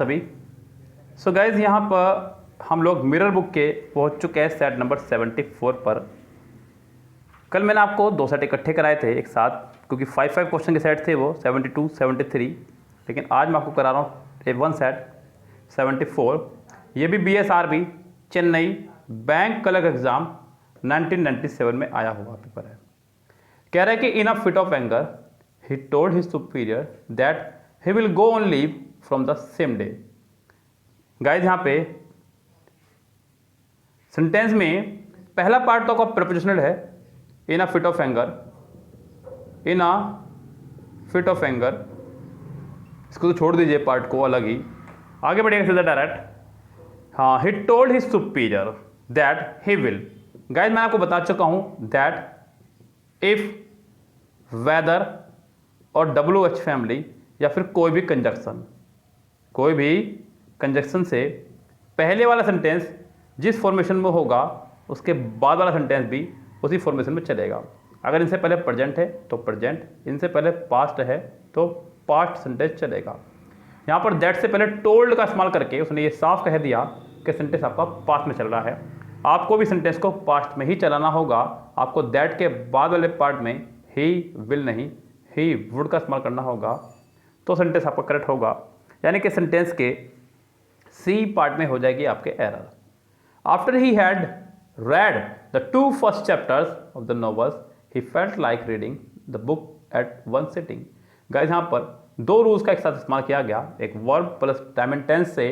सभी। So guys यहाँ पर हम लोग मिरर बुक के पहुँच चुके हैं सेट नंबर 74 पर। कल मैंने आपको 2 सेट इकट्ठे कराए थे एक साथ, क्योंकि 5 क्वेश्चन के सेट थे वो 72, 73। लेकिन आज मैं आपको करा रहा हूँ 1 सेट 74। ये भी BSRB Chennai bank clerk exam 1997 में आया हुआ पेपर है। कह रहा है कि in a fit of anger he told his superior that he will go on leave from the same day. Guys यहाँ पे सेंटेंस में पहला पार्ट तो आपका प्रीपोजिशनल है, in a fit of anger, in a fit of anger, इसको तो छोड़ दीजिए पार्ट को अलग ही, आगे बढ़िएगा सीधा डायरेक्ट। हाँ, ही told his superior that he will. Guys मैं आपको बता चुका हूं दैट इफ वेदर और WH फैमिली या फिर कोई भी कंजक्शन से पहले वाला सेंटेंस जिस फॉर्मेशन में होगा उसके बाद वाला सेंटेंस भी उसी फॉर्मेशन में चलेगा। अगर इनसे पहले प्रेजेंट है तो प्रेजेंट, इनसे पहले पास्ट है तो पास्ट सेंटेंस चलेगा। यहाँ पर दैट से पहले टोल्ड का इस्तेमाल करके उसने ये साफ कह दिया कि सेंटेंस आपका पास्ट में चल रहा है। आपको भी सेंटेंस को पास्ट में ही चलाना होगा। आपको दैट के बाद वाले पार्ट में ही विल नहीं, ही वुड का इस्तेमाल करना होगा, तो सेंटेंस आपका करेक्ट होगा। यानी कि सेंटेंस के सी पार्ट में हो जाएगी आपके error. After he had read the 2 first chapters of the novels, he felt like reading the book at one sitting. Guys यहाँ पर 2 रूल्स का एक साथ इस्तेमाल किया गया, एक verb plus time and tense से,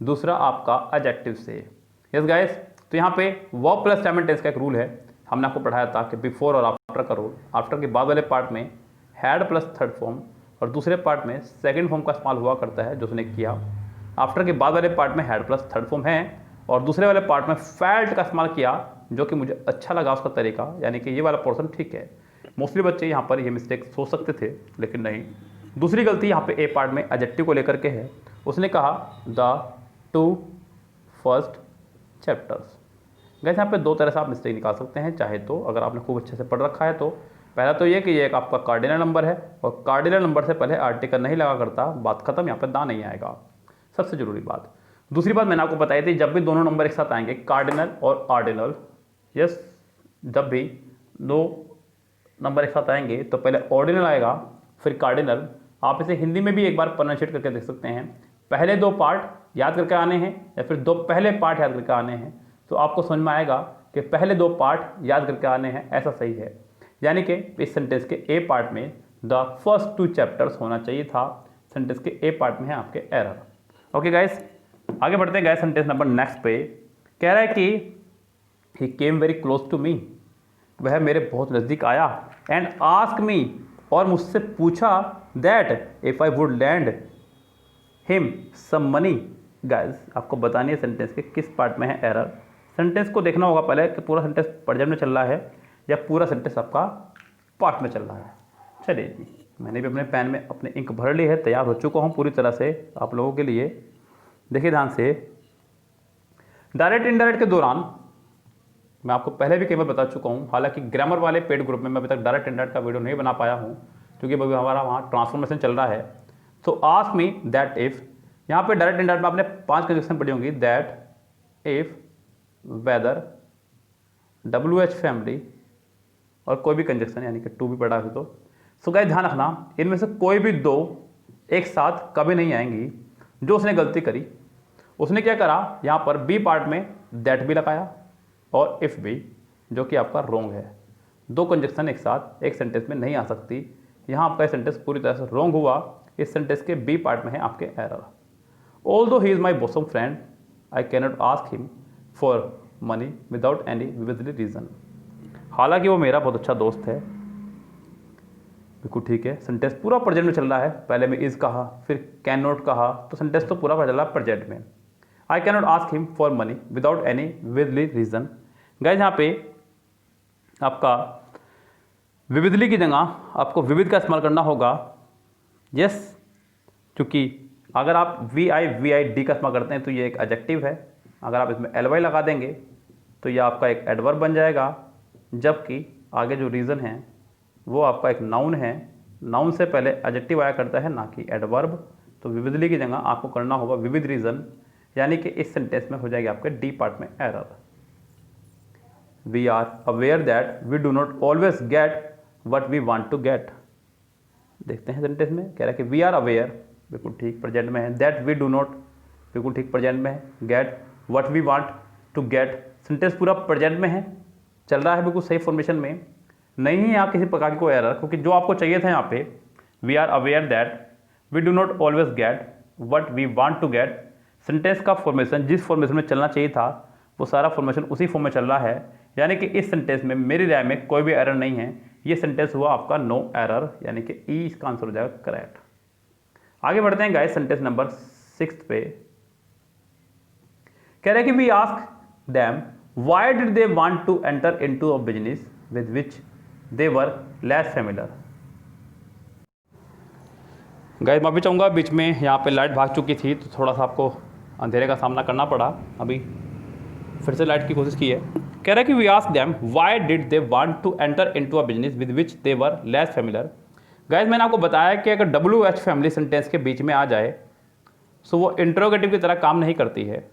दूसरा आपका एडजेक्टिव से। यस गाइस, तो यहाँ पे verb plus time and tense का एक रूल है, हमने आपको पढ़ाया था कि बिफोर और आफ्टर का रूल। आफ्टर के बाद वाले पार्ट में हैड प्लस थर्ड फॉर्म और दूसरे पार्ट में सेकेंड फॉर्म का इस्तेमाल हुआ करता है जो उसने किया। आफ्टर के बाद वाले पार्ट में हैड प्लस थर्ड फॉर्म है और दूसरे वाले पार्ट में फेल्ट का इस्तेमाल किया, जो कि मुझे अच्छा लगा उसका तरीका, यानी कि ये वाला पोर्शन ठीक है। मोस्टली बच्चे यहाँ पर ये मिस्टेक सोच सकते थे लेकिन नहीं। दूसरी गलती यहाँ पे ए पार्ट में एडजेक्टिव को लेकर के है। उसने कहा द 2 फर्स्ट चैप्टर्स। गैस यहाँ पे 2 तरह से आप मिस्टेक निकाल सकते हैं चाहे तो, अगर आपने खूब अच्छे से पढ़ रखा है तो। पहला तो ये कि ये एक आपका कार्डिनल नंबर है और कार्डिनल नंबर से पहले आर्टिकल नहीं लगा करता, बात खत्म, यहाँ पर दा नहीं आएगा, सबसे जरूरी बात। दूसरी बात मैंने आपको बताई थी, जब भी दोनों नंबर एक साथ आएंगे कार्डिनल और ऑर्डिनल, यस, जब भी 2 नंबर एक साथ आएंगे तो पहले ऑर्डिनल आएगा फिर कार्डिनल। आप इसे हिंदी में भी एक बार प्रोनाउंसिएट करके देख सकते हैं। पहले 2 पार्ट याद करके आने हैं या फिर 2 पहले पार्ट याद करके आने हैं, तो आपको समझ में आएगा कि पहले 2 पार्ट याद करके आने हैं, ऐसा सही है। यानी कि इस सेंटेंस के ए पार्ट में द फर्स्ट 2 चैप्टर्स होना चाहिए था, सेंटेंस के ए पार्ट में है आपके एरर। ओके गाइस, आगे बढ़ते हैं गाइस सेंटेंस नंबर नेक्स्ट पे। कह रहा है कि he came very close to me, वह मेरे बहुत नज़दीक आया, एंड आस्क मी, और मुझसे पूछा, that if I would land him some money. Guys आपको बतानी है सेंटेंस के किस पार्ट में है एरर। सेंटेंस को देखना होगा पहले कि पूरा सेंटेंस प्रेजेंट में चल रहा है या पूरा सेंटेंस आपका पास्ट में चल रहा है। चलिए जी, मैंने भी अपने पेन में अपने इंक भर ली है, तैयार हो चुका हूँ पूरी तरह से आप लोगों के लिए। देखिए ध्यान से, डायरेक्ट इनडायरेक्ट के दौरान मैं आपको पहले भी कई बार बता चुका हूँ, हालांकि ग्रामर वाले पेड ग्रुप में मैं अभी तक डायरेक्ट इनडायरेक्ट का वीडियो नहीं बना पाया हूँ क्योंकि अभी हमारा वहाँ ट्रांसफॉर्मेशन चल रहा है। तो आस्क मी दैट इफ, यहाँ पे डायरेक्ट इनडायरेक्ट में आपने 5 कंजक्शन पढ़ी होंगी, that if whether WH family और कोई भी कंजक्शन, यानी कि 2 भी पढ़ा है तो। सो गाइस ध्यान रखना, इनमें से कोई भी 2 एक साथ कभी नहीं आएंगी। जो उसने गलती करी, उसने क्या करा, यहाँ पर बी पार्ट में दैट भी लगाया और इफ भी, जो कि आपका रॉन्ग है। 2 कंजक्शन एक साथ एक सेंटेंस में नहीं आ सकती। यहाँ आपका सेंटेंस पूरी तरह से रॉन्ग हुआ। इस सेंटेंस के बी पार्ट में है आपके error. Although he is my bosom friend I can not ask him for money without any vividly reason. हालांकि वो मेरा बहुत अच्छा दोस्त है, बिल्कुल ठीक है। सेंटेंस पूरा प्रेजेंट में चल रहा है, पहले में इज कहा फिर कैन नॉट कहा, तो सेंटेंस तो पूरा चल रहा है प्रेजेंट में। I can not ask him for money without any vividly reason. Guys यहाँ पे आपका विविधली की जगह आपको विविध का इस्तेमाल करना होगा। यस, क्योंकि अगर आप VID का इस्तेमाल करते हैं तो ये एक एडजेक्टिव है, अगर आप इसमें ly लगा देंगे तो ये आपका एक एडवर्ब बन जाएगा, जबकि आगे जो रीज़न है वो आपका एक नाउन है। नाउन से पहले एडजेक्टिव आया करता है, ना कि एडवर्ब। तो विविधली की जगह आपको करना होगा विविध रीज़न, यानी कि इस सेंटेंस में हो जाएगी आपके डी पार्ट में error. We are aware that we do not always get what we want to get. देखते हैं सेंटेंस में, कह रहा है कि वी आर अवेयर, बिल्कुल ठीक प्रेजेंट में है, दैट वी डू नॉट, बिल्कुल ठीक प्रेजेंट में है, get what we want to get, sentence पूरा प्रेजेंट में है, चल रहा है बिल्कुल सही फॉर्मेशन में, नहीं है यहाँ किसी प्रकार की कोई एरर, क्योंकि जो आपको चाहिए था यहाँ पे we are aware that we do not always get what we want to get, sentence का फॉर्मेशन जिस फॉर्मेशन में चलना चाहिए था वो सारा फॉर्मेशन उसी फॉर्म में चल रहा है, यानी कि इस सेंटेंस में मेरी राय में कोई भी एरर नहीं है, ये सेंटेंस हुआ आपका नो एरर, यानी कि ई इसका आंसर हो जाएगा करेक्ट। आगे बढ़ते हैं गाइस सेंटेंस नंबर 6 पे, कह रहे हैं कि we ask them why did they want to enter into a business with which they were less familiar. Guys माफी चाहूँगा, बीच में यहाँ पे लाइट भाग चुकी थी तो थोड़ा सा आपको अंधेरे का सामना करना पड़ा, अभी फिर से लाइट की कोशिश की है। कह रहा है कि we ask them why did they want to enter into a business with which they were less familiar. Guys मैंने आपको बताया कि अगर WH फैमिली सेंटेंस के बीच में आ जाए तो वो इंट्रोगेटिव की तरह काम नहीं करती है,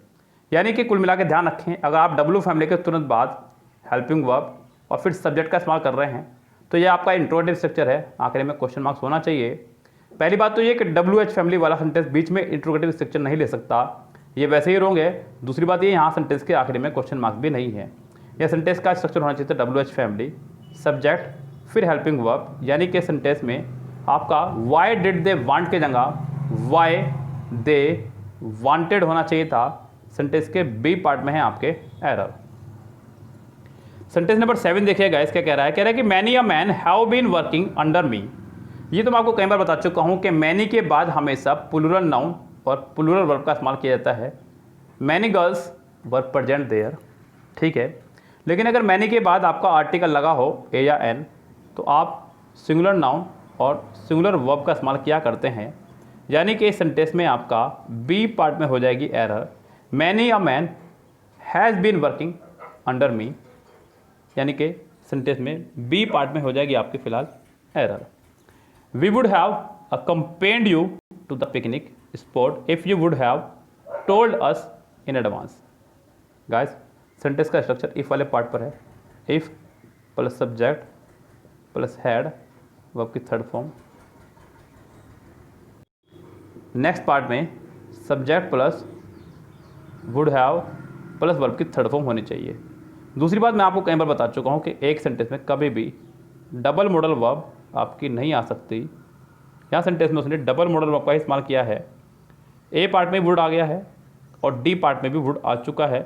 यानी कि कुल मिला के ध्यान रखें, अगर आप W फैमिली के तुरंत बाद हेल्पिंग वर्ब और फिर सब्जेक्ट का इस्तेमाल कर रहे हैं तो ये आपका इंट्रोगेटिव स्ट्रक्चर है, आखिर में क्वेश्चन मार्क्स होना चाहिए। पहली बात तो ये कि WH फैमिली वाला सेंटेंस बीच में इंट्रोगेटिव स्ट्रक्चर नहीं ले सकता, ये वैसे ही रॉन्ग है। दूसरी बात ये यहाँ सेंटेंस के आखिर में क्वेश्चन मार्क्स भी नहीं है। यह सेंटेंस का स्ट्रक्चर होना चाहिए था WH फैमिली, सब्जेक्ट फिर हेल्पिंग वर्ब, यानी कि सेंटेंस में आपका व्हाई डिड दे वांट के जगह व्हाई दे वांटेड होना चाहिए था। सेंटेंस के बी पार्ट में है आपके एरर। सेंटेंस नंबर 7 देखिएगा, इसका कह रहा है कि many a man have been working under me. ये तो मैं आपको कई बार बता चुका हूँ कि मैनी के बाद हमेशा प्लूरल नाउन और प्लूरल वर्ब का इस्तेमाल किया जाता है। Many girls were present there, ठीक है, लेकिन अगर मैनी के बाद आपका आर्टिकल लगा हो ए या एन तो आप सिंगुलर नाउन और सिंगुलर वर्ब का इस्तेमाल किया करते हैं, यानी कि इस सेंटेंस में आपका बी पार्ट में हो जाएगी error. Many a man has been working under me, यानी कि सेंटेंस में बी पार्ट में हो जाएगी आपकी फिलहाल error. We would have accompanied you to the picnic spot if you would have told us in advance. Guys sentence का structure if वाले पार्ट पर है, if plus subject plus had verb की थर्ड फॉर्म, नेक्स्ट पार्ट में subject plus would have plus verb की third form होनी चाहिए। दूसरी बात मैं आपको कई बार बता चुका हूँ कि एक सेंटेंस में कभी भी डबल मॉडल वर्ब आपकी नहीं आ सकती। यहाँ सेंटेंस में उसने डबल मॉडल वर्ब का इस्तेमाल किया है, ए पार्ट में वुड आ गया है और डी पार्ट में भी वुड आ चुका है,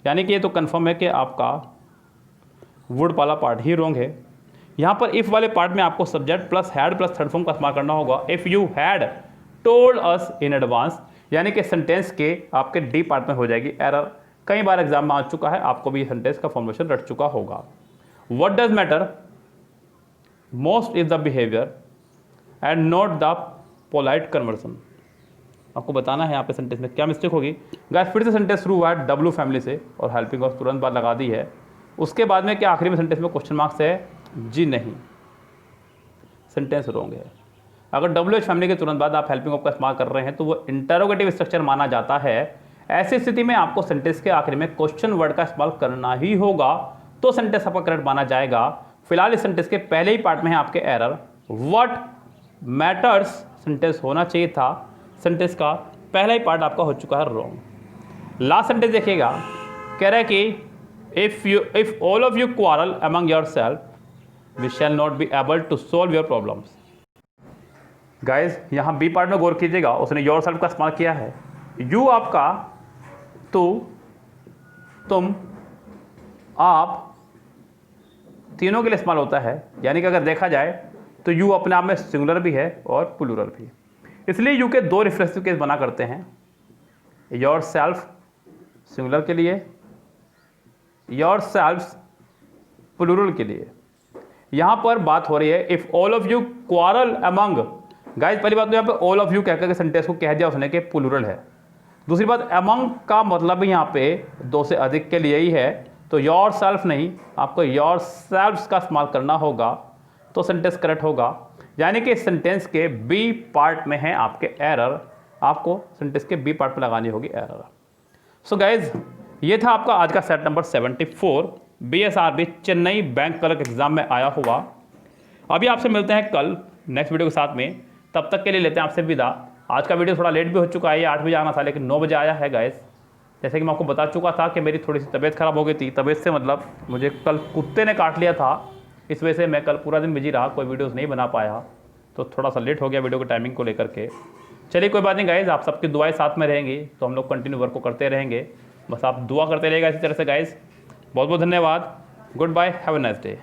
यानी कि ये तो कन्फर्म है कि आपका वुड वाला पार्ट ही रॉन्ग है। यहाँ पर इफ़ वाले पार्ट में आपको subject plus had plus third form का इस्तेमाल करना होगा। If you had told us in advance, यानी कि सेंटेंस के आपके डी पार्ट में हो जाएगी एरर। कई बार एग्जाम में आ चुका है, आपको भी सेंटेंस का फॉर्मेशन रट चुका होगा। What does matter most is the behaviour and not the polite conversion. आपको बताना है यहाँ पे सेंटेंस में क्या मिस्टेक होगी। गाइस फिर से सेंटेंस शुरू हुआ है W फैमिली से और हेल्पिंग वर्ब तुरंत बाद लगा दी है। उसके बाद में क्या आखिरी में सेंटेंस में क्वेश्चन मार्क्स है? जी नहीं, सेंटेंस रॉन्ग है। अगर WH फैमिली के तुरंत बाद आप हेल्पिंग वर्ब का इस्तेमाल कर रहे हैं तो वो इंटरोगेटिव स्ट्रक्चर माना जाता है। ऐसी स्थिति में आपको सेंटेंस के आखिर में क्वेश्चन वर्ड का इस्तेमाल करना ही होगा, तो सेंटेंस आपका करेक्ट माना जाएगा। फिलहाल इस सेंटेंस के पहले ही पार्ट में है आपके एरर। व्हाट मैटर्स सेंटेंस होना चाहिए था, सेंटेंस का पहला ही पार्ट आपका हो चुका है रॉन्ग। लास्ट सेंटेंस देखिएगा, कह रहा है कि if all of you quarrel among yourself we shall not be able to solve your problems. Guys यहाँ बी पार्ट में गौर कीजिएगा, उसने योरसेल्फ का इस्तेमाल किया है। यू आपका तू, तुम, आप तीनों के लिए इस्तेमाल होता है, यानी कि अगर देखा जाए तो यू अपने आप में सिंगुलर भी है और प्लूरल भी। इसलिए यू के दो रिफ्लेक्सिव केस बना करते हैं, योर सेल्फ सिंगुलर के लिए, योर सेल्फ्स प्लूरल के लिए। यहां पर बात हो रही है if all of you quarrel among. Guys पहली बात तो यहाँ पे ऑल ऑफ यू कहकर के सेंटेंस को कह दिया उसने कि प्लूरल है। दूसरी बात अमंग का मतलब यहाँ पे दो से अधिक के लिए ही है, तो योर सेल्फ नहीं, आपको योर सेल्फ्स का इस्तेमाल करना होगा तो सेंटेंस करेक्ट होगा। यानी कि सेंटेंस के बी पार्ट में है आपके एरर। आपको सेंटेंस के बी पार्ट में लगानी होगी एरर। सो गाइज, ये था आपका आज का set number 74 BSRB Chennai bank clerk exam में आया हुआ। अभी आपसे मिलते हैं कल नेक्स्ट वीडियो के साथ में, तब तक के लिए लेते हैं आपसे विदा। आज का वीडियो थोड़ा लेट भी हो चुका है, ये 8 बजे आना था लेकिन 9 बजे आया है गाइस। जैसे कि मैं आपको बता चुका था कि मेरी थोड़ी सी तबीयत ख़राब हो गई थी, तबीयत से मतलब मुझे कल कुत्ते ने काट लिया था, इस वजह से मैं कल पूरा दिन बिजी रहा, कोई वीडियोस नहीं बना पाया, तो थोड़ा सा लेट हो गया वीडियो के टाइमिंग को लेकर के। चलिए कोई बात नहीं गाइज, आप सबकी दुआएं साथ में रहेंगी तो हम लोग कंटिन्यू वर्क को करते रहेंगे, बस आप दुआ करते रहेगा इसी तरह से गाइज। बहुत बहुत धन्यवाद, goodbye, have a nice day.